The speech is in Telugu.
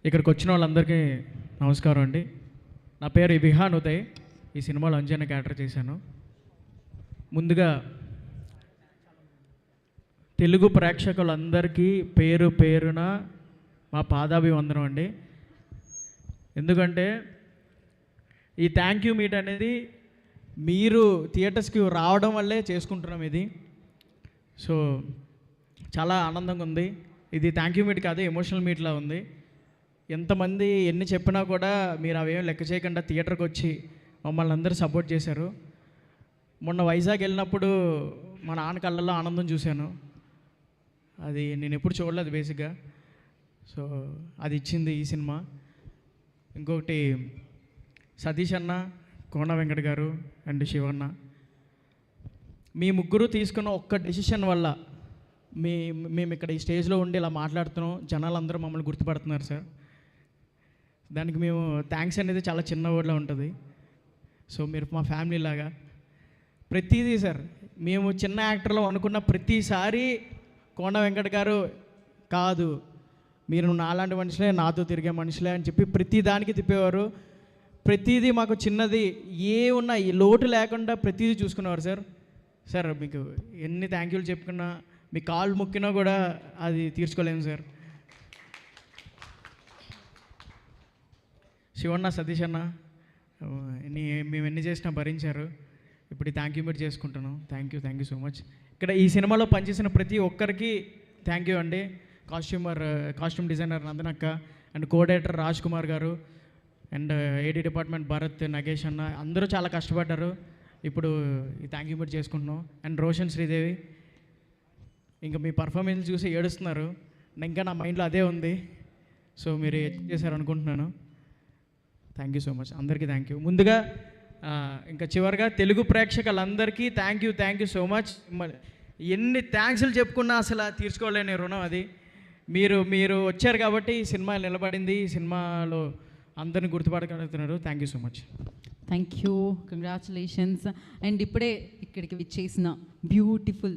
ఇక్కడికి వచ్చిన వాళ్ళందరికీ నమస్కారం అండి. నా పేరు విహాన్ ఉదయ్. ఈ సినిమాలో అంజన క్యారెక్టర్ చేశాను. ముందుగా తెలుగు ప్రేక్షకులందరికీ పేరు పేరున మా పాదాభివందనం అండి. ఎందుకంటే ఈ థ్యాంక్ యూ మీట్ అనేది మీరు థియేటర్స్కి రావడం వల్లే చేసుకుంటున్నాం ఇది. సో చాలా ఆనందంగా ఉంది. ఇది థ్యాంక్ యూ మీట్ కాదు, ఎమోషనల్ మీట్లా ఉంది. ఎంతమంది ఎన్ని చెప్పినా కూడా మీరు అవేం లెక్క చేయకుండా థియేటర్కి వచ్చి మమ్మల్ని అందరూ సపోర్ట్ చేశారు. మొన్న వైజాగ్ వెళ్ళినప్పుడు మా నాన్న కళ్ళల్లో ఆనందం చూశాను. అది నేను ఎప్పుడు చూడలేదు బేసిక్గా. సో అది ఇచ్చింది ఈ సినిమా. ఇంకొకటి సతీష్ అన్న, కోన వెంకట్ గారు అండ్ శివన్న, మీ ముగ్గురు తీసుకున్న ఒక్క డెసిషన్ వల్ల మేము ఇక్కడ ఈ స్టేజ్లో ఉండి ఇలా మాట్లాడుతున్నాం. జనాలందరూ మమ్మల్ని గుర్తుపడుతున్నారు సార్. దానికి మేము థ్యాంక్స్ అనేది చాలా చిన్న వర్డ్లో ఉంటుంది. సో మీరు మా ఫ్యామిలీ లాగా ప్రతిదీ సార్. మేము చిన్న యాక్టర్లో అనుకున్న ప్రతిసారి కోన వెంకట్ గారు కాదు, మీరు నాలాంటి మనుషులే, నాతో తిరిగే మనుషులే అని చెప్పి ప్రతి దానికి తిప్పేవారు. ప్రతిదీ మాకు చిన్నది ఏ ఉన్నా ఈ లోటు లేకుండా ప్రతిదీ చూసుకునేవారు సార్. సార్ మీకు ఎన్ని థ్యాంక్ యూలు చెప్పుకున్నా, మీ కాళ్ళు మొక్కినా కూడా అది తీర్చుకోలేము సార్. శివన్న, సతీష్ అన్న, మేము ఎన్ని చేసినా భరించారు. ఇప్పుడు ఈ థ్యాంక్ యూ మీట్ చేసుకుంటున్నాం. Thank you so much. ఇక్కడ ఈ సినిమాలో పనిచేసిన ప్రతి ఒక్కరికి థ్యాంక్ యూ అండి. కాస్ట్యూమ్ డిజైనర్ నందనక్క అండ్ కోఆర్డినేటర్ రాజ్ కుమార్ గారు and AD department Bharat, Nagesh అన్న, అందరూ చాలా కష్టపడ్డారు. ఇప్పుడు ఈ థ్యాంక్ యూ మీట్ చేసుకుంటున్నాం. అండ్ రోషన్, శ్రీదేవి, ఇంకా మీ పర్ఫార్మెన్స్ చూసి ఏడుస్తున్నారు. ఇంకా నా మైండ్లో అదే ఉంది. సో మీరు చేశారు అనుకుంటున్నాను. Thank you so much. అందరికీ థ్యాంక్ యూ. ముందుగా ఇంకా చివరిగా తెలుగు ప్రేక్షకులందరికీ థ్యాంక్ యూ సో మచ్. ఎన్ని థ్యాంక్స్లు చెప్పుకున్నా అసలు తీర్చుకోలేని రుణం అది. మీరు వచ్చారు కాబట్టి ఈ సినిమా నిలబడింది. ఈ సినిమాలో అందరిని గుర్తుపడగలుగుతున్నారు. Thank you so much. Thank you, congratulations. And ఇప్పుడే ఇక్కడికి విచ్చేసిన బ్యూటిఫుల్